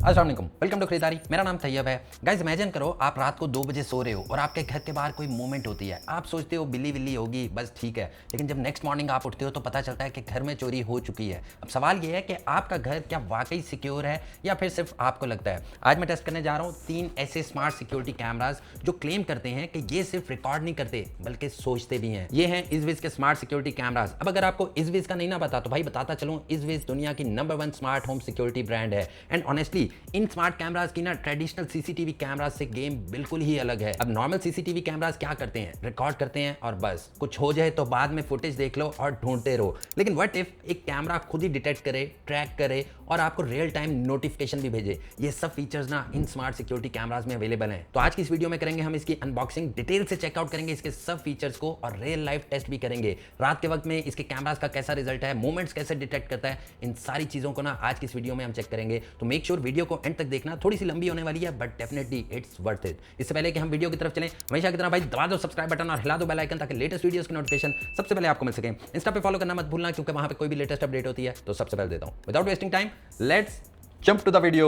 अस्सलाम वालेकुम, welcome to खरीदारी। मेरा नाम तैयब है। गाइस इमेजिन करो आप रात को 2 बजे सो रहे हो और आपके घर के बाहर कोई मूवमेंट होती है। आप सोचते हो बिल्ली विल्ली होगी, बस ठीक है। लेकिन जब नेक्स्ट मॉर्निंग आप उठते हो तो पता चलता है कि घर में चोरी हो चुकी है। अब सवाल ये है कि आपका घर क्या वाकई सिक्योर है या फिर सिर्फ आपको लगता है। आज मैं टेस्ट करने जा रहा हूँ 3 ऐसे स्मार्ट सिक्योरिटी कैमराज जो क्लेम करते हैं कि ये सिर्फ रिकॉर्ड नहीं करते बल्कि सोचते भी हैं। ये हैं इजविज के स्मार्ट सिक्योरिटी कैमराज। अब अगर आपको इजविज का नहीं ना पता तो भाई बताता चलूं, इजविज दुनिया की number 1 smart home security brand है। एंड ऑनेस्टली इन स्मार्ट कैमराज की ना ट्रेडिशनल सीसीटीवी कैमराज से गेम बिल्कुल ही अलग है। अब नॉर्मल सीसीटीवी कैमराज क्या करते हैं, रिकॉर्ड करते हैं और बस कुछ हो जाए तो बाद में फुटेज देख लो और ढूंढते रहो। लेकिन व्हाट इफ एक कैमरा खुद ही डिटेक्ट करे, ट्रैक करे और आपको रियल टाइम नोटिफिकेशन भी भेजे। ये सब फीचर्स ना इन स्मार्ट सिक्योरिटी कैमराज में अवेलेबल हैं। तो आज की इस वीडियो में करेंगे हम इसकी अनबॉक्सिंग, डिटेल से चेकआउट करेंगे इसके सब फीचर्स को और रियल लाइफ टेस्ट भी करेंगे। रात के वक्त में इसके कैमराज का कैसा रिजल्ट है, मूवमेंट्स कैसे डिटेक्ट करता है, इन सारी चीजों को ना आज की इस वीडियो में हम चेक करेंगे। तो मेक श्योर वीडियो को एंड तक देखना। थोड़ी सी लंबी होने वाली है but definitely it's worth it. इससे पहले कि हम वीडियो की तरफ चलें, हमेशा की तरह भाई दबा दो सब्सक्राइब बटन और हिला दो बेल आइकन ताकि लेटेस्ट वीडियोस की नोटिफिकेशन सबसे पहले आपको मिल सके। इंस्टा पे फॉलो करना मत भूलना क्योंकि वहां पे कोई भी लेटेस्ट अपडेट होती है तो सबसे पहले देता हूं। Without wasting time let's jump to the video.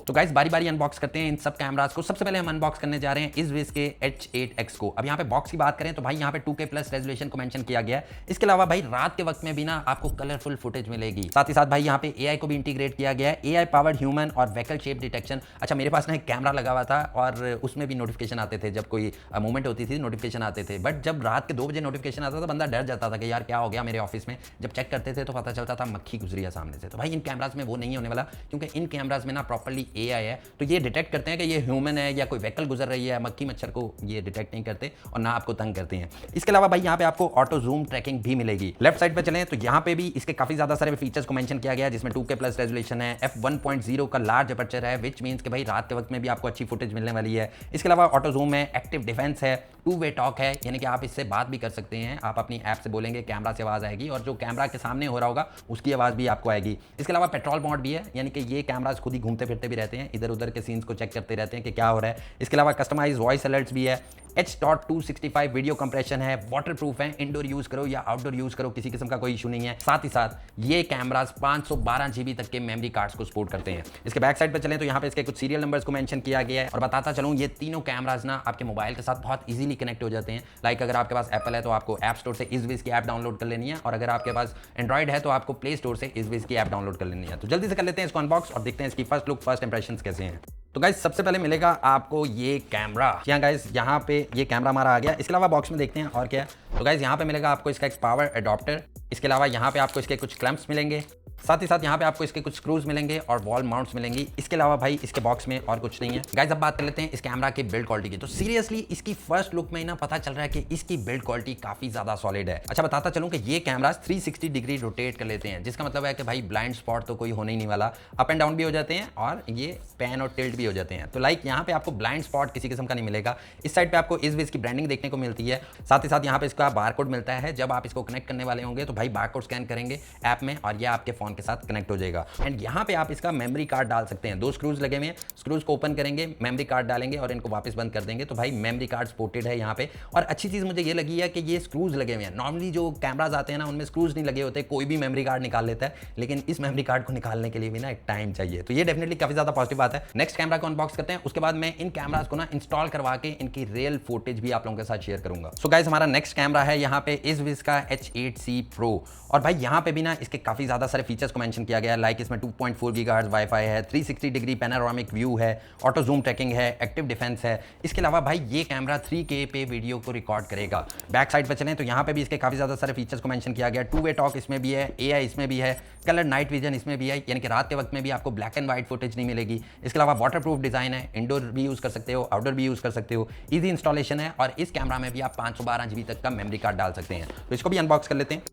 तो गाइस बारी बारी अनबॉक्स करते हैं इन सब कैमरास को। सबसे पहले हम अनबॉक्स करने जा रहे हैं इजविज के H8X को। अब यहाँ पे बॉक्स की बात करें तो भाई यहाँ पे 2K प्लस रेजोल्यूशन को मेंशन किया गया है। इसके अलावा भाई रात के वक्त में भी ना आपको कलरफुल फुटेज मिलेगी। साथ ही साथ भाई यहाँ पे AI को भी इंटीग्रेट किया गया है, AI पावर्ड ह्यूमन और व्हीकल शेप डिटेक्शन। अच्छा मेरे पास ना एक कैमरा लगा हुआ था और उसमें भी नोटिफिकेशन आते थे, जब कोई मूवमेंट होती थी नोटिफिकेशन आते थे। बट जब रात के 2 बजे नोटिफिकेशन आता था बंदा डर जाता था कि यार क्या हो गया मेरे ऑफिस में। जब चेक करते थे तो पता चलता था मक्खी गुजरी है सामने से। तो भाई इन कैमराज में वो नहीं होने वाला क्योंकि इन कैमराज में ना प्रॉपर्ली AI है। तो ये डिटेक्ट करते हैं कि ये ह्यूमन है या कोई व्हीकल गुजर रही है, मक्खी मच्छर को ये डिटेक्ट नहीं करते और ना आपको तंग करते हैं। इसके अलावा भाई यहाँ पे आपको ऑटो जूम ट्रैकिंग भी मिलेगी। लेफ्ट साइड पे चलें तो यहाँ पे भी इसके काफी ज्यादा सारे फीचर्स को मेंशन किया गया है, जिसमें 2K प्लस रेजोल्यूशन है, f1.0 का लार्ज अपर्चर है, विच मींस कि भाई रात के वक्त में भी आपको अच्छी फुटेज मिलने वाली है। इसके अलावा ऑटो जूम है, एक्टिव डिफेंस है, 2-वे टॉक है, यानी कि आप इससे बात भी कर सकते हैं। आप अपनी ऐप से बोलेंगे कैमरा से आवाज आएगी और जो कैमरा के सामने हो रहा होगा उसकी आवाज भी आपको आएगी। इसके अलावा पेट्रोल मोड भी है, यानी कि ये कैमराज खुद ही घूमते फिरते भी रहते हैं, इधर उधर के सीन्स को चेक करते रहते हैं कि क्या हो रहा है। इसके अलावा कस्टमाइज वॉइस अलर्ट्स भी है, H.265 वीडियो कंप्रेशन है, वाटरप्रूफ है, इंडोर यूज करो या आउटडोर यूज करो किसी किस्म का कोई इशू नहीं है। साथ ही साथ ये कैमरास 512 GB तक के मेमोरी कार्ड्स को सपोर्ट करते हैं। इसके बैक साइड पे चलें तो यहाँ पे इसके कुछ सीरियल नंबर्स को मेंशन किया गया है और बताता चलूं ये तीनों कैमरास ना आपके मोबाइल के साथ बहुत इजीली कनेक्ट हो जाते हैं। लाइक अगर आपके पास एप्पल है तो आपको ऐप स्टोर से इजविज की ऐप डाउनलोड कर लेनी है और अगर आपके पास एंड्रॉइड है तो आपको प्ले स्टोर से इजविज की ऐप डाउनलोड कर लेनी है। तो जल्दी से कर लेते हैं इसको अनबॉक्स और देखते हैं इसकी फर्स्ट लुक, फर्स्ट इंप्रेशंस कैसे हैं। तो गाइस सबसे पहले मिलेगा आपको ये कैमरा। यहाँ गाइस यहाँ पे ये कैमरा हमारा आ गया। इसके अलावा बॉक्स में देखते हैं और क्या है। तो गाइस यहाँ पे मिलेगा आपको इसका एक पावर अडॉप्टर। इसके अलावा यहाँ पे आपको इसके कुछ क्लैंप्स मिलेंगे। साथ ही साथ यहाँ पे आपको इसके कुछ स्क्रूज मिलेंगे और वॉल माउंट्स मिलेंगी। इसके अलावा भाई इसके बॉक्स में और कुछ नहीं है। गाइस अब बात कर लेते हैं इस कैमरा की बिल्ड क्वालिटी की। तो सीरियसली इसकी फर्स्ट लुक में ना पता चल रहा है कि इसकी बिल्ड क्वालिटी काफी ज्यादा सॉलिड है। अच्छा बताता चलूं कि ये कैमरा 360 डिग्री रोटेट कर लेते हैं, जिसका मतलब है कि भाई ब्लाइंड स्पॉट तो कोई होने ही नहीं वाला। अप एंड डाउन भी हो जाते हैं और ये पैन और टिल्ट भी हो जाते हैं। तो लाइक यहाँ पे आपको ब्लाइंड स्पॉट किसी किस्म का नहीं मिलेगा। इस साइड पे आपको इजविज की ब्रांडिंग देखने को मिलती है। साथ ही साथ यहाँ पे इसका बारकोड मिलता है। जब आप इसको कनेक्ट करने वाले होंगे तो भाई बारकोड स्कैन करेंगे ऐप में और ये आपके फोन के साथ कनेक्ट हो जाएगा। एंड यहाँ पे आप इसका मेमोरी कार्ड डाल सकते हैं। 2 स्क्रूज लगे हुए हैं, स्क्रूज को ओपन करेंगे, मेमोरी कार्ड डालेंगे और इनको वापस बंद कर देंगे। तो भाई मेमोरी कार्ड सपोर्टेड है यहाँ पे। और अच्छी चीज मुझे ये लगी है कि ये स्क्रूज लगे हुए हैं। नॉर्मली जो कैमराज आते हैं ना उनमें स्क्रूज नहीं लगे होते, कोई भी मेमोरी कार्ड निकाल लेता है, लेकिन इस मेमोरी कार्ड को निकालने के लिए भी ना एक टाइम चाहिए। तो ये डेफिनेटली काफी ज्यादा पॉजिटिव बात है। नेक्स्ट कैमरा को अनबॉक्स करते हैं, उसके बाद मैं इन कैमराज को ना इंस्टॉल करवा के इनकी रियल फुटेज भी आप लोगों के साथ शेयर करूंगा। सो गाइस हमारा नेक्स्ट कैमरा है यहाँ पे इजविज का H8C Pro और भाई यहाँ पे भी ना इसके काफी ज्यादा सारे फीचर्स को मेंशन किया गया है। लाइक इसमें 2.4 गीगाहर्ट्ज वाईफाई है, 360 डिग्री पैनोरामिक व्यू है, ऑटो जूम ट्रैकिंग है, एक्टिव डिफेंस है। इसके अलावा भाई ये कैमरा 3K पे वीडियो को रिकॉर्ड करेगा। बैक साइड पे चलें तो यहाँ पे भी इसके काफी ज्यादा सारे फीचर्स को मेंशन किया गया है। 2-वे टॉक इसमें भी है, AI इसमें भी है, कलर नाइट विजन इसमें भी है, यानी कि रात के वक्त में भी आपको ब्लैक एंड व्हाइट फुटेज नहीं मिलेगी। इसके अलावा वाटरप्रूफ डिजाइन है, इंडोर भी यूज कर सकते हो, आउटडोर भी यूज कर सकते हो, ईजी इंस्टॉलेशन है और इस कैमरा में भी आप 512 GB तक का मेमोरी कार्ड डाल सकते हैं। तो इसको भी अनबॉक्स कर लेते हैं।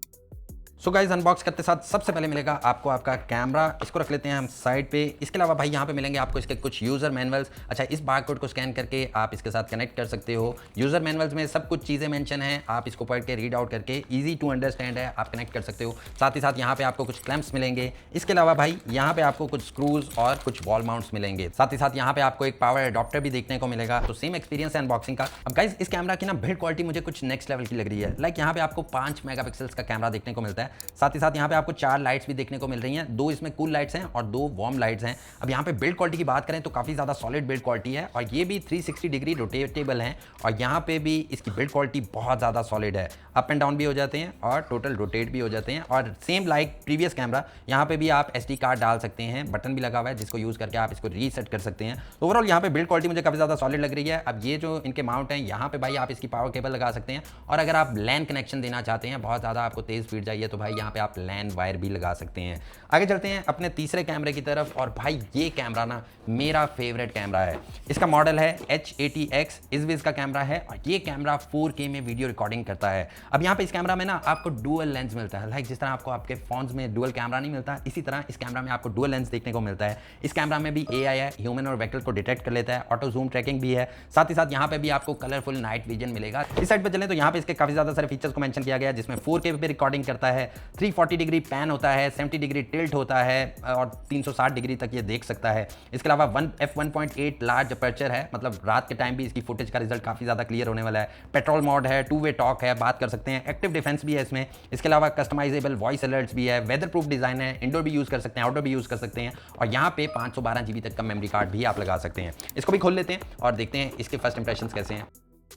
सो गाइस अनबॉक्स करते साथ सबसे पहले मिलेगा आपको आपका कैमरा। इसको रख लेते हैं हम साइड पे। इसके अलावा भाई यहाँ पे मिलेंगे आपको इसके कुछ यूजर मैनुअल्स। अच्छा इस बारकोड को स्कैन करके आप इसके साथ कनेक्ट कर सकते हो। यूजर मैनुअल्स में सब कुछ चीज़ें मेंशन हैं, आप इसको पढ़ के रीड आउट करके इजी टू अंडरस्टैंड है, आप कनेक्ट कर सकते हो। साथ ही साथ यहाँ पे आपको कुछ क्लैंप्स मिलेंगे। इसके अलावा भाई यहाँ पे आपको कुछ स्क्रूज और कुछ वॉल माउंट्स मिलेंगे। साथ ही साथ यहाँ पे आपको एक पावर अडॉप्टर भी देखने को मिलेगा। तो सेम एक्सपीरियंस है अनबॉक्सिंग का। अब गाइस इस कैमरा की ना बिल्ड क्वालिटी मुझे कुछ नेक्स्ट लेवल की लग रही है। लाइक यहाँ पे आपको 5 मेगापिक्सल्स का कैमरा देखने को मिलता है साथ ही साथ यहाँ पे आपको 4 लाइट्स भी देखने को मिल रही हैं, 2 इसमें कूल लाइट्स हैं और 2 वार्म लाइट्स हैं। अब यहाँ पे बिल्ड क्वालिटी की बात करें तो काफ़ी ज़्यादा सॉलिड बिल्ड क्वालिटी है और ये भी 360 डिग्री रोटेटेबल है और यहाँ पे भी इसकी बिल्ड क्वालिटी बहुत ज़्यादा सॉलिड है। अप एंड डाउन भी हो जाते हैं और टोटल रोटेट भी हो जाते हैं और सेम लाइक प्रीवियस कैमरा यहाँ पे भी आप SD कार्ड डाल सकते हैं, बटन भी लगा हुआ है जिसको यूज़ करके आप इसको रीसेट कर सकते हैं। तो ओवरऑल यहाँ पे बिल्ड क्वालिटी मुझे काफ़ी ज़्यादा सॉलिड लग रही है। अब ये जो इनके माउंट हैं यहाँ पे भाई आप इसकी पावर केबल लगा सकते हैं और अगर आप लैन कनेक्शन देना चाहते हैं, बहुत ज़्यादा आपको तेज़ स्पीड चाहिए तो भाई यहाँ पे आप लैन वायर भी लगा सकते हैं। आगे चलते हैं अपने तीसरे कैमरे की तरफ और भाई ये कैमरा ना मेरा फेवरेट कैमरा है। इसका मॉडल है H80X, इज़विज़ का कैमरा है और ये कैमरा 4K में वीडियो रिकॉर्डिंग करता है। अब यहाँ पे इस कैमरा में ना आपको डुअल लेंस मिलता है, लाइक जिस तरह आपको आपके फोन्स में डुअल कैमरा नहीं मिलता, इसी तरह इस कैमरा में आपको डुअल लेंस देखने को मिलता है। इस कैमरा में भी AI है, ह्यूमन और व्हीकल को डिटेक्ट कर लेता है, ऑटो जूम ट्रैकिंग भी है। साथ ही साथ यहाँ पे भी आपको कलरफुल नाइट विजन मिलेगा। इस साइड पे चलें तो यहाँ पे इसके काफी ज्यादा सारे फीचर्स को मेंशन किया गया है, जिसमें 4K पे रिकॉर्डिंग करता है, 340 डिग्री पैन होता है, 70 डिग्री टिल्ट होता है और 360 डिग्री तक ये देख सकता है। इसके अलावा f1.8 लार्ज अपर्चर है, मतलब रात के टाइम भी इसकी फुटेज का रिजल्ट काफी ज्यादा क्लियर होने वाला है। पेट्रोल मोड है, 2 वे टॉक है, बात कर सकते हैं, एक्टिव डिफेंस भी है इसमें। इसके अलावा कस्टमाइजेबल वॉइस अलर्ट्स भी है, वेदर प्रूफ डिजाइन है, इंडोर भी यूज कर सकते हैं, आउटडोर भी यूज कर सकते हैं और यहाँ पे 512 GB तक का मेमोरी कार्ड भी आप लगा सकते हैं। इसको भी खोल लेते हैं और देखते हैं इसके फर्स्ट इंप्रेशंस कैसे हैं।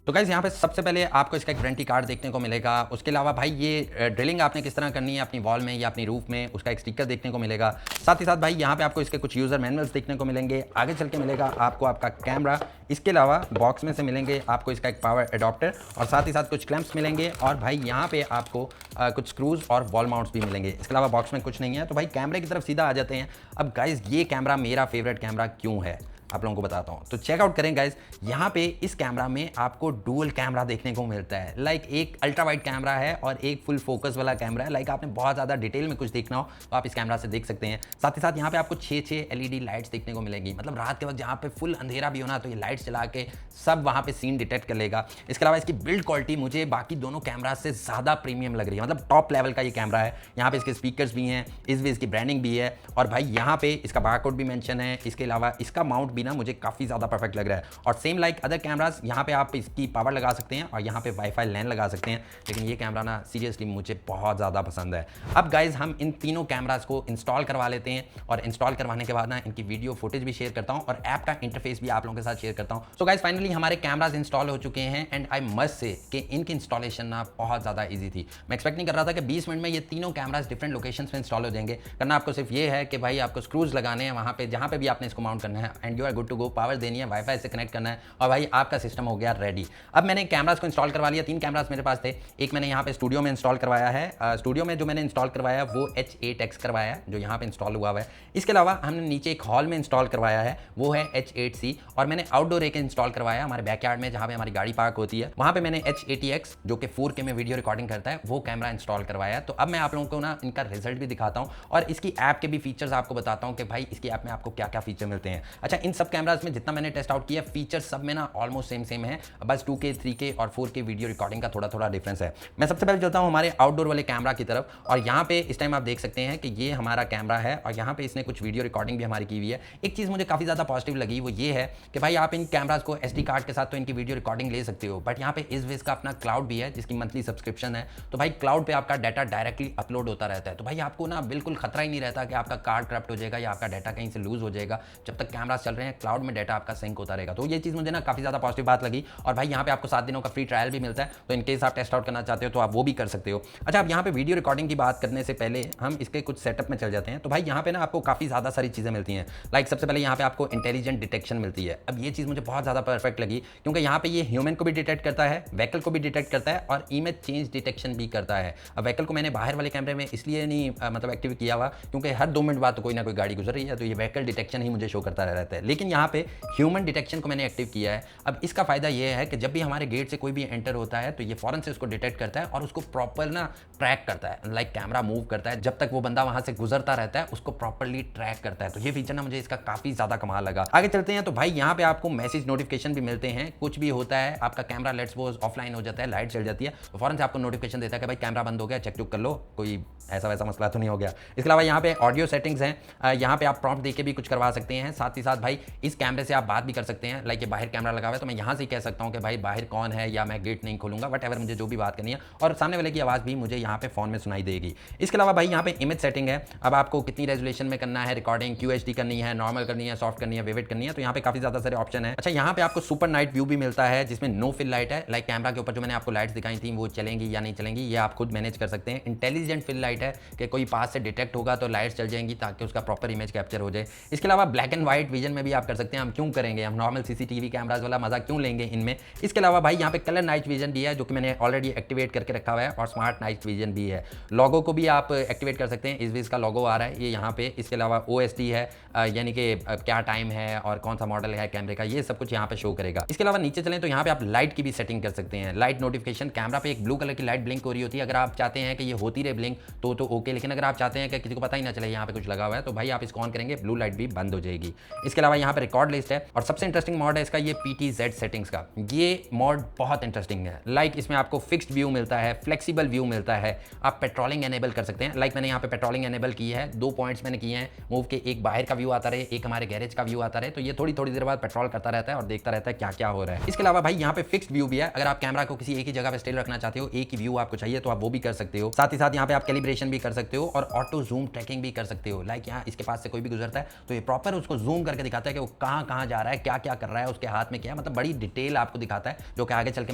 तो गाइस यहाँ पे सबसे पहले आपको इसका एक वारंटी कार्ड देखने को मिलेगा। उसके अलावा भाई ये ड्रिलिंग आपने किस तरह करनी है अपनी वॉल में या अपनी रूफ में, उसका एक स्टिकर देखने को मिलेगा। साथ ही साथ भाई यहाँ पे आपको इसके कुछ यूज़र मैनुअल्स देखने को मिलेंगे। आगे चल के मिलेगा आपको आपका कैमरा। इसके अलावा बॉक्स में से मिलेंगे आपको इसका एक पावर एडॉप्टर और साथ ही साथ कुछ क्लैंप्स मिलेंगे और भाई यहाँ पे आपको कुछ स्क्रूज और वॉल माउंट्स भी मिलेंगे। इसके अलावा बॉक्स में कुछ नहीं है। तो भाई कैमरे की तरफ सीधा आ जाते हैं। अब गाइज ये कैमरा मेरा फेवरेट कैमरा क्यों है आप लोगों को बताता हूँ, तो चेकआउट करें गाइज। यहाँ पे इस कैमरा में आपको डुअल कैमरा देखने को मिलता है, लाइक एक अल्ट्रा वाइड कैमरा है और एक फुल फोकस वाला कैमरा है। लाइक आपने बहुत ज़्यादा डिटेल में कुछ देखना हो तो आप इस कैमरा से देख सकते हैं। साथ ही साथ यहाँ पे आपको 6 LED लाइट्स देखने को मिलेगी, मतलब रात के वक्त जहाँ पे फुल अंधेरा भी होना तो ये लाइट्स चला के सब वहाँ पे सीन डिटेक्ट कर लेगा। इसके अलावा इसकी बिल्ड क्वालिटी मुझे बाकी दोनों कैमरा से ज़्यादा प्रीमियम लग रही है, मतलब टॉप लेवल का ये कैमरा है। यहाँ पे इसके स्पीकर्स भी हैं, इसकी ब्रांडिंग भी है और भाई यहाँ पे इसका बारकोड भी मेंशन है। इसके अलावा इसका माउंट भी ना मुझे काफ़ी ज़्यादा परफेक्ट लग रहा है और सेम लाइक अदर कैमरास यहाँ पे आप इसकी पावर लगा सकते हैं और यहाँ पे वाईफाई लैन लगा सकते हैं। लेकिन ये कैमरा ना सीरियसली मुझे बहुत ज़्यादा पसंद है। अब गाइज हम इन तीनों कैमरास को इंस्टॉल करवा लेते हैं और इंस्टॉल करवाने के बाद ना इनकी वीडियो फुटेज भी शेयर करता हूँ और ऐप का इंटरफेस भी आप लोगों के साथ शेयर करता हूँ। सो गाइज फाइनली हमारे कैमरास इंस्टॉल हो चुके हैं एंड आई मस्ट से कि इनकी इंस्टॉलेशन ना बहुत ज़्यादा ईजी थी। मैं एक्सपेक्ट नहीं कर रहा था कि 20 मिनट में ये तीनों कैमरास डिफरेंट लोकेशंस में इंस्टॉल हो जाएंगे। करना आपको सिर्फ ये है कि भाई आपको स्क्रूज लगाने हैं वहाँ पे जहाँ पे भी आपने इसको माउंट करना है and you are good to go. Power देनी है, वाईफाई से कनेक्ट करना है और भाई आपका सिस्टम हो गया रेडी। अब मैंने कैमरास को इंस्टॉल करवा लिया। 3 कैमरास मेरे पास थे, एक मैंने यहाँ पे स्टूडियो में इंस्टॉल करवाया है। स्टूडियो में जो मैंने इंस्टॉल करवाया वो H8X करवाया है जो यहाँ पे इंस्टॉल हुआ है। इसके अलावा हमने नीचे एक हॉल में इंस्टॉल करवाया है वो है H8C और मैंने आउटडोर एक इंस्टॉल करवाया हमारे बैकयार्ड में जहाँ पे हमारी गाड़ी पार्क होती है, वहाँ पे मैंने H80X जो कि 4K में वीडियो रिकॉर्डिंग करता है वो कैमरा इंस्टॉल करवाया। तो अब मैं आप लोगों को ना इनका रिजल्ट भी दिखाता हूँ और इसकी ऐप के भी फीचर्स आपको बताता हूँ कि भाई इसकी ऐप में आपको क्या क्या फीचर मिलते हैं। अच्छा, इन सब कैमराज में जितना मैंने टेस्ट आउट किया फीचर सब में ना ऑलमोस्ट सेम है, बस 2K 3K और 4K वीडियो रिकॉर्डिंग का थोड़ा डिफरेंस है। मैं सबसे पहले चलता हूँ हमारे आउटडोर वाले कैमरा की तरफ और यहाँ पे इस टाइम आप देख सकते हैं कि ये हमारा कैमरा है और यहाँ पे इसने कुछ वीडियो रिकॉर्डिंग भी हमारी की हुई है। एक चीज़ मुझे काफ़ी ज़्यादा पॉजिटिव लगी वो ये है कि भाई आप इन कैमराज को SD कार्ड के साथ तो इनकी वीडियो रिकॉर्डिंग ले सकते हो, बट यहाँ पे इज़विज़ का अपना क्लाउड भी है जिसकी मंथली सब्सक्रिप्शन है। तो भाई क्लाउड पे आपका डाटा डायरेक्टली अपलोड होता रहता है, तो भाई आपको ना बिल्कुल खतरा ही नहीं रहता कि आपका कार्ड करप्ट हो जाएगा या आपका डाटा कहीं से लूज हो जाएगा। जब तक कैमराज चल रहे हैं क्लाउड में डाटा आपका सिंक होता रहेगा। तो ये चीज़ मुझे ना काफ़ी ज़्यादा पॉजिटिव बात लगी और भाई यहाँ पे आपको 7 दिनों का फ्री ट्रायल भी मिलता है, तो इनकेस आप टेस्ट आउट करना चाहते हो तो आप वो भी कर सकते हो। अच्छा, अब यहाँ पे वीडियो रिकॉर्डिंग की बात करने से पहले हम इसके कुछ सेटअप में चल जाते हैं। तो भाई यहाँ पे ना आपको काफ़ी ज़्यादा सारी चीज़ें मिलती हैं। लाइक सबसे पहले यहाँ पे आपको इंटेलिजेंट डिटेक्शन मिलती है। अब ये चीज़ मुझे बहुत ज़्यादा परफेक्ट लगी क्योंकि यहाँ पे ये ह्यूमन को भी डिटेक्ट करता है, व्हीकल को भी डिटेक्ट करता है और इमेज चेंज डिटेक्शन भी करता है। अब व्हीकल को मैंने बाहर वाले कैमरे में इसलिए नहीं मतलब एक्टिव किया हुआ क्योंकि हर 2 मिनट बाद तो कोई ना कोई गाड़ी गुजर रही है, तो ये व्हीकल डिटेक्शन ही मुझे शो करता रहता है। लेकिन यहाँ पे ह्यूमन डिटेक्शन को मैंने एक्टिव किया है। अब इसका फायदा ये है कि जब भी हमारे गेट से कोई भी एंटर होता है तो ये फौरन से उसको डिटेक्ट करता है और उसको प्रॉपर ना ट्रैक करता है। लाइक कैमरा मूव करता है, जब तक वो बंदा वहां से गुजरता रहता है उसको प्रॉपर्ली ट्रैक करता है। तो ये फीचर ना मुझे इसका काफी ज्यादा कमाल लगा। आगे चलते हैं तो भाई यहाँ पे आपको मैसेज नोटिफिकेशन भी मिलते हैं। कुछ भी होता है, आपका कैमरा लेट्स सपोज ऑफलाइन हो जाता है, लाइट चल जाती है, तो फौरन से आपको नोटिफिकेशन देता है कि भाई कैमरा बंद हो गया, चेक कर लो, कोई ऐसा वैसा मसला तो नहीं हो गया। इसके अलावा यहाँ पे ऑडियो सेटिंग्स हैं, यहाँ पे आप प्रॉम्प्ट देके भी कुछ करवा सकते हैं। साथ ही साथ भाई इस कैमरे से आप बात भी कर सकते हैं। लाइक ये बाहर कैमरा लगा हुआ है तो मैं यहाँ से कह सकता हूँ कि भाई बाहर कौन है, या मैं गेट नहीं खोलूंगा, वट एवर मुझे जो भी बात करनी है, और सामने वाले की आवाज़ भी मुझे यहाँ पे फोन में सुनाई देगी। इसके अलावा भाई यहाँ पे इमेज सेटिंग है। अब आपको कितनी रेजोल्यूशन में करना है रिकॉर्डिंग, QHD करनी है, नॉर्मल करनी है, सॉफ्ट करनी है, विविड करनी है, तो यहाँ पे काफी ज्यादा सारे ऑप्शन है। अच्छा, यहाँ पे आपको सुपर नाइट व्यू भी मिलता है जिसमें नो फिल लाइट है। लाइक कैमरा के ऊपर जो मैंने आपको लाइट्स दिखाई थी वो चलेंगी या नहीं चलेंगी ये आप खुद मैनेज कर सकते हैं। इंटेलिजेंट फिल लाइट है कि कोई पास से डिटेक्ट होगा तो लाइट्स चल जाएंगी ताकि उसका प्रॉपर इमेज कैप्चर हो जाए। इसके अलावा ब्लैक एंड व्हाइट विजन में भी आप कर सकते हैं। हम क्यों करेंगे, हम नॉर्मल CCTV कैमराज वाला मजा क्यों लेंगे इनमें। इसके अलावा भाई यहाँ पे कलर नाइट विजन भी है जो कि मैंने ऑलरेडी एक्टिवेट करके रखा हुआ है, और स्मार्ट नाइट विजन भी है। लोगो को भी आप एक्टिवेट कर सकते हैं, इस का लोगो आ रहा है ये यहाँ पे। इसके अलावा OSD है, यानी कि क्या टाइम है और कौन सा मॉडल है कैमरे का, ये सब कुछ यहाँ पे शो करेगा। इसके अलावा नीचे चलें तो यहाँ पे आप लाइट की भी सेटिंग कर सकते हैं। लाइट नोटिफिकेशन, कैमरा पे एक ब्लू कलर की लाइट ब्लिंक हो रही होती है। अगर आप चाहते हैं कि ये होती रहे ब्लिंक तो ओके, लेकिन अगर आप चाहते हैं कि किसी को पता ही ना चले यहाँ पे कुछ लगा हुआ है तो भाई आप इसको ऑन करेंगे, ब्लू लाइट भी बंद हो जाएगी। इसके अलावा यहाँ पे रिकॉर्ड लिस्ट है, और सबसे इंटरेस्टिंग मॉड है इसका ये PTZ सेटिंग्स का। ये मॉड बहुत इंटरेस्टिंग है। लाइक इसमें आपको फिक्स्ड व्यू मिलता है, फ्लेक्सिबल व्यू मिलता है, आप पेट्रोलिंग एनेबल कर सकते हैं। लाइक मैंने यहाँ पे पेट्रोलिंग एनेबल की है, 2 पॉइंट्स मैंने किए हैं मूव के, एक बाहर का व्यू आता रहे, एक हमारे गैरेज का व्यू आता रहे, तो ये थोड़ी थोड़ी देर बाद पेट्रोल करता रहता है और देखता रहता है क्या क्या हो रहा है। इसके अलावा भाई यहाँ पे फिक्स्ड व्यू भी है। अगर आप कैमरा को किसी एक ही जगह पे स्टिल रखना चाहते हो, एक ही व्यू आपको चाहिए तो आप वो भी कर सकते हो। साथ ही साथ यहाँ पे आप कैलिब्रेशन भी कर सकते हो और ऑटो जूम ट्रैकिंग भी कर सकते हो। लाइक यहाँ इसके पास से कोई भी गुजरता है तो ये प्रॉपर उसको जूम करके दिखाता है कि वो कहाँ कहाँ जा रहा है, क्या क्या कर रहा है, उसके हाथ में क्या है, मतलब बड़ी डिटेल आपको दिखाता है, जो कि आगे चल के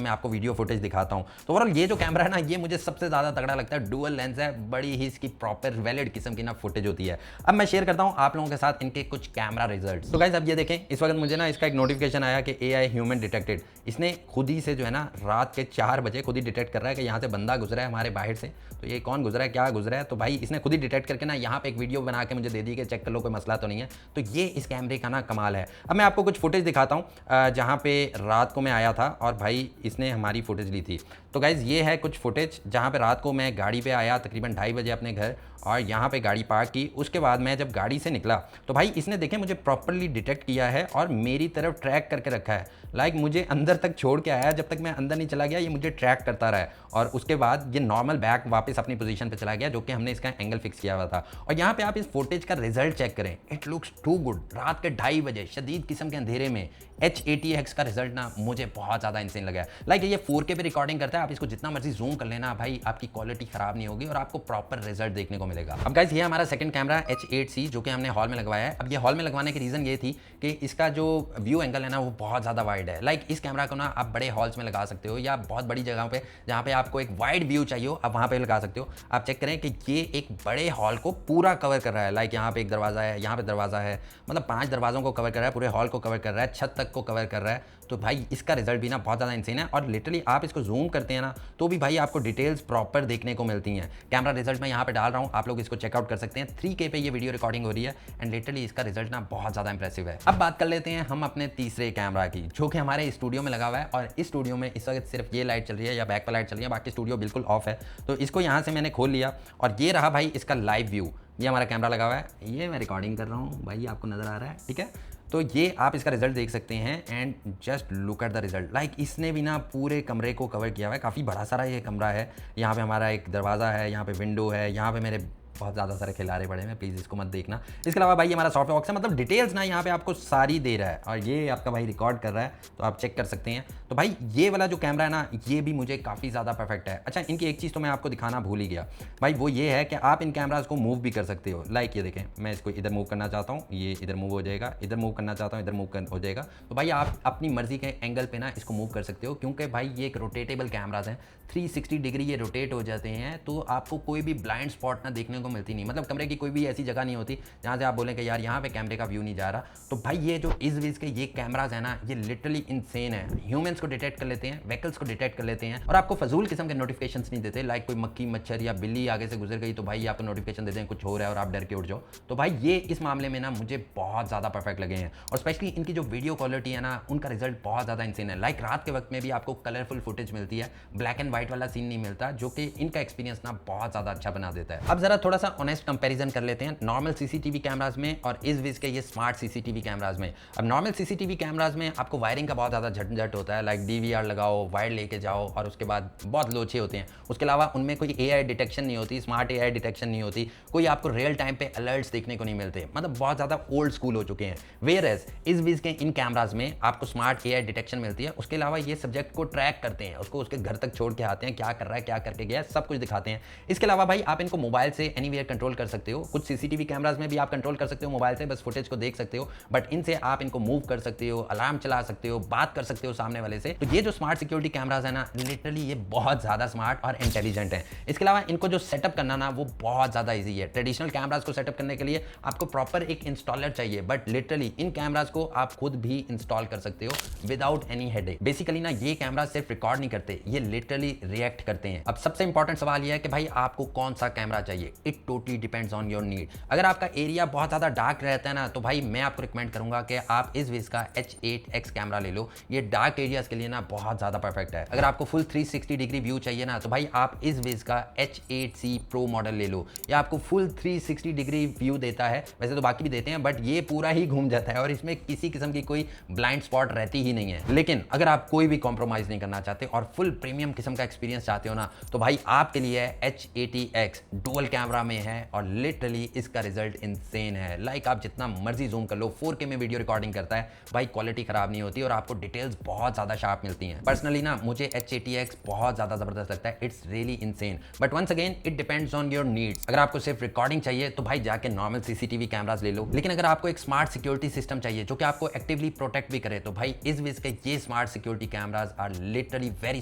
मैं आपको वीडियो फुटेज दिखाता हूँ। तो ओवरऑल ये जो कैमरा है ना, ये मुझे सबसे ज्यादा तगड़ा लगता है। डुअल लेंस है, बड़ी ही इसकी प्रॉपर वैलिड किस्म की ना फुटेज होती है। अब मैं शेयर करता हूँ आप लोगों के साथ इनके कुछ कैमरा रिजल्ट्स। तो गाइस अब ये देखें, इस वक्त मुझे ना इसका एक नोटिफिकेशन आया कि AI ह्यूमन डिटेक्टेड। इसने खुद ही से जो है ना रात के 4 बजे खुद ही डिटेक्ट कर रहा है कि यहाँ से बंदा गुजरा है हमारे बाहर से। तो ये कौन गुजरा है, क्या गुजरा है, तो भाई इसने खुद ही डिटेक्ट करके ना यहाँ पे एक वीडियो बना के मुझे दे दी कि चेक कर लो कोई मसला तो नहीं है। तो ये इस कैमरे का ना कमाल है। अब मैं आपको कुछ फुटेज दिखाता हूँ जहाँ पे रात को मैं आया था और भाई इसने हमारी फुटेज ली थी। तो गाइज ये है कुछ फुटेज जहाँ पे रात को मैं गाड़ी पे आया तकरीबन 2:30 बजे अपने घर, और यहाँ पे गाड़ी पार्क की। उसके बाद मैं जब गाड़ी से निकला तो भाई इसने देखे मुझे प्रॉपर्ली डिटेक्ट किया है और मेरी तरफ ट्रैक करके रखा है। लाइक मुझे अंदर तक छोड़ के आया, जब तक मैं अंदर नहीं चला गया ये मुझे ट्रैक करता रहा है, और उसके बाद ये नॉर्मल बैक वापस अपनी पोजीशन पे चला गया, जो कि हमने इसका एंगल फिक्स किया हुआ था। और यहाँ पे आप इस फुटेज का रिजल्ट चेक करें, इट लुक्स टू गुड। रात के 2:30 बजे शदीद किस्म के अंधेरे में H80X का रिजल्ट ना मुझे बहुत ज़्यादा इंसेन लगा है। लाइक ये 4K पे रिकॉर्डिंग करता है, आप इसको जितना मर्जी जूम कर लेना भाई आपकी क्वालिटी खराब नहीं होगी और आपको प्रॉपर रिजल्ट देखने को मिलेगा। अब गाइस ये हमारा सेकंड कैमरा H8C जो कि हमने हॉल में लगवाया है। अब ये हॉल में लगवाने की रीज़न ये थी कि इसका जो व्यू एंगल है ना वो बहुत ज़्यादा वाइड है। लाइक इस कैमरा को ना आप बड़े हॉल्स में लगा सकते हो या बहुत बड़ी जगहों पे जहाँ पे आपको एक वाइड व्यू चाहिए आप वहाँ पे लगा सकते हो। आप चेक करें कि ये एक बड़े हॉल को पूरा कवर कर रहा है। लाइक यहाँ पे एक दरवाज़ा है, यहाँ पे दरवाज़ा है, मतलब 5 दरवाज़ों को कवर कर रहा है, पूरे हॉल को कवर कर रहा है, छत तक को कवर कर रहा है। तो भाई इसका रिजल्ट भी ना बहुत ज़्यादा इंसेन है, और लिटरली आप इसको जूम करते हैं ना तो भी भाई आपको डिटेल्स प्रॉपर देखने को मिलती हैं। कैमरा रिजल्ट मैं यहाँ पे डाल रहा हूँ, आप लोग इसको चेकआउट कर सकते हैं। 3K पे ये वीडियो रिकॉर्डिंग हो रही है एंड लिटरली इसका रिजल्ट ना बहुत ज़्यादा इंप्रेसिव है। अब बात कर लेते हैं हम अपने तीसरे कैमरा की, जो कि हमारे स्टूडियो में लगा हुआ है, और इस स्टूडियो में इस वक्त सिर्फ ये लाइट चल रही है या बैक पर लाइट चल रही है, बाकी स्टूडियो बिल्कुल ऑफ है। तो इसको यहाँ से मैंने खोल लिया और ये रहा भाई इसका लाइव व्यू। ये हमारा कैमरा लगा हुआ है, ये मैं रिकॉर्डिंग कर रहा हूँ भाई, आपको नज़र आ रहा है, ठीक है। तो ये आप इसका रिजल्ट देख सकते हैं and just look at the result. Like इसने भी ना पूरे कमरे को कवर किया हुआ है, काफ़ी बड़ा सारा ये कमरा है। यहाँ पे हमारा एक दरवाज़ा है, यहाँ पे विंडो है, यहाँ पे मेरे बहुत ज़्यादा सारे खिलारे पड़े हैं, प्लीज़ इसको मत देखना। इसके अलावा भाई हमारा सॉफ्टवेयर बॉक्स है, मतलब डिटेल्स ना यहाँ पे आपको सारी दे रहा है, और ये आपका भाई रिकॉर्ड कर रहा है तो आप चेक कर सकते हैं। तो भाई ये वाला जो कैमरा है ना ये भी मुझे काफ़ी ज़्यादा परफेक्ट है। अच्छा, इनकी एक चीज़ तो मैं आपको दिखाना भूल ही गया भाई, वो ये है कि आप इन कैमराज को मूव भी कर सकते हो। लाइक ये देखें, मैं इसको इधर मूव करना चाहता हूँ, ये इधर मूव हो जाएगा, इधर मूव करना चाहता हूँ, इधर मूव हो जाएगा। तो भाई आप अपनी मर्जी के एंगल पे ना इसको मूव कर सकते हो, क्योंकि भाई ये एक रोटेटेबल कैमराज हैं, 360 डिग्री ये रोटेट हो जाते हैं, तो आपको कोई भी ब्लाइंड स्पॉट ना देखने को मिलती नहीं। मतलब कमरे की कोई भी ऐसी जगह नहीं होती जहाँ से आप बोलें कि यार यहाँ पे कैमरे का व्यू नहीं जा रहा। तो भाई ये जो इस वीज के ये कैमराज है ना, ये लिटरली इंसेन है। ह्यूमंस को डिटेक्ट कर लेते हैं, व्हीकल्स को डिटेक्ट कर लेते हैं, और आपको फजूल किस्म के नोटिफिकेशंस नहीं देते। लाइक कोई मक्खी मच्छर या बिल्ली आगे से गुजर गई तो भाई आपको नोटिफिकेशन देते हैं कुछ हो रहा है और आप डर के उठ जाओ। तो भाई ये इस मामले में ना मुझे बहुत ज़्यादा परफेक्ट लगे हैं, और स्पेशली इनकी जो वीडियो क्वालिटी है ना उनका रिजल्ट बहुत ज़्यादा इंसेन है। लाइक रात के वक्त में भी आपको कलरफुल फुटेज मिलती है, ब्लैक एंड व्हाइट वाला सीन नहीं मिलता, जो कि इनका एक्सपीरियंस ना बहुत ज़्यादा अच्छा बना देता है। अब जरा थोड़ा थोड़ा सा ऑनेस्ट कंपैरिजन कर लेते हैं नॉर्मल सीसीटीवी कैमराज में और इस के ये स्मार्ट सीसीटीवी कैमराज में। अब नॉर्मल सीसीटीवी कैमराज में आपको वायरिंग का बहुत ज़्यादा झंझट होता है, लाइक डीवीआर लगाओ, वायर लेके जाओ और उसके बाद बहुत लोचे होते हैं। उसके अलावा उनमें कोई एआई डिटेक्शन नहीं होती, स्मार्ट एआई डिटेक्शन नहीं होती, कोई आपको रियल टाइम पे अलर्ट्स देखने को नहीं मिलते, मतलब बहुत ज़्यादा ओल्ड स्कूल हो चुके हैं। वेयरएज इस के इन कैमराज में आपको स्मार्ट एआई डिटेक्शन मिलती है। उसके अलावा ये सब्जेक्ट को ट्रैक करते हैं, उसको उसके घर तक छोड़ के आते हैं, क्या कर रहा है, क्या करके गया, सब कुछ दिखाते हैं। इसके अलावा भाई आप इनको मोबाइल से एनीवेयर कंट्रोल कर सकते हो। कुछ सीसीटीवी कैमराज में भी आप कंट्रोल कर सकते हो मोबाइल से, बस फुटेज को देख सकते हो, बट इनसे आप इनको मूव कर सकते हो, अलार्म चला सकते हो, बात कर सकते हो सामने वाले से। तो ये जो स्मार्ट सिक्योरिटी कैमराज है ना, लिटरली ये बहुत ज्यादा स्मार्ट और इंटेलिजेंट है। इसके अलावा इनको जो सेटअप करना ना, वो बहुत ज्यादा ईजी है। ट्रेडिशनल कैमराज को सेटअप करने के लिए आपको प्रॉपर एक इंस्टॉलर चाहिए, बट लिटरली इन कैमराज को आप खुद भी इंस्टॉल कर सकते हो विदाउट एनी हेडेक। बेसिकली ना ये कैमरा सिर्फ रिकॉर्ड नहीं करते, ये लिटरली रिएक्ट करते हैं। अब सबसे इंपॉर्टेंट सवाल ये है कि भाई आपको कौन सा कैमरा चाहिए। It totally depends on your need. अगर आपका एरिया बहुत ज्यादा डार्क रहता है ना, तो भाई मैं आपको रिकमेंड करूंगा कि आप इस का H8X कैमरा ले लो। ये डार्क एरियाज के लिए ना बहुत ज्यादा परफेक्ट है। अगर आपको फुल 360 डिग्री व्यू चाहिए ना, तो भाई आप इस का H8C Pro मॉडल ले लो। ये आपको फुल 360 डिग्री व्यू देता है, वैसे तो बाकी भी देते हैं, बट ये पूरा ही घूम जाता है और इसमें किसी किस्म की कोई ब्लाइंड स्पॉट रहती ही नहीं है। लेकिन अगर आप कोई भी कॉम्प्रोमाइज नहीं करना चाहते और फुल प्रीमियम किस्म का एक्सपीरियंस चाहते हो ना, तो भाई आपके लिए H80X डुअल कैमरा में है और लिटरली इसका रिजल्ट इंसेन है। लाइक आप जितना मर्जी जूम कर लो, 4K में वीडियो रिकॉर्डिंग करता है भाई, क्वालिटी खराब नहीं होती और आपको डिटेल्स बहुत ज्यादा शार्प मिलती हैं। पर्सनली ना मुझे H80X बहुत ज्यादा जबरदस्त लगता है। It's really insane, but once again it depends on your needs. अगर आपको सिर्फ रिकॉर्डिंग चाहिए तो भाई जाके नॉर्मल सीसीटीवी कैमरास ले लो, लेकिन अगर आपको एक स्मार्ट सिक्योरिटी सिस्टम चाहिए जो कि आपको एक्टिवली प्रोटेक्ट भी करे, तो भाई इस के ये smart security cameras are literally very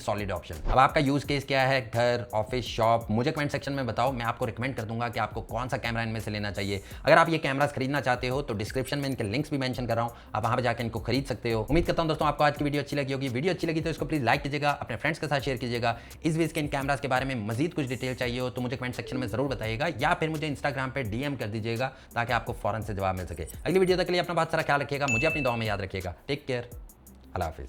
solid option. अब आपका यूज केस क्या है, घर, ऑफिस, शॉप, मुझे कमेंट सेक्शन में बताओ। मैं आपको रिकमेंड कर दूंगा कि आपको कौन सा कैमरा इनमें से लेना चाहिए। अगर आप ये कैमरास खरीदना चाहते हो तो डिस्क्रिप्शन में इनके लिंक्स भी मेंशन कर रहा हूं, आप वहां पे जाकर इनको खरीद सकते हो। उम्मीद करता हूं दोस्तों आपको आज की वीडियो अच्छी लगी होगी। वीडियो अच्छी लगी तो इसको प्लीज लाइक कीजिएगा, अपने फ्रेंड्स के साथ शेयर कीजिएगा। इस के इन कैमरास के बारे में मजीद कुछ डिटेल चाहिए हो तो मुझे कमेंट सेक्शन में जरूर बताइएगा, या फिर मुझे इंस्टाग्राम पे DM कर दीजिएगा ताकि आपको फौरन से जवाब मिल सके। अगली वीडियो तक के लिए अपना बहुत सारा ख्याल रखिएगा, मुझे अपनी दुआ में याद रखिएगा। टेक केयर, अल्लाह हाफिज।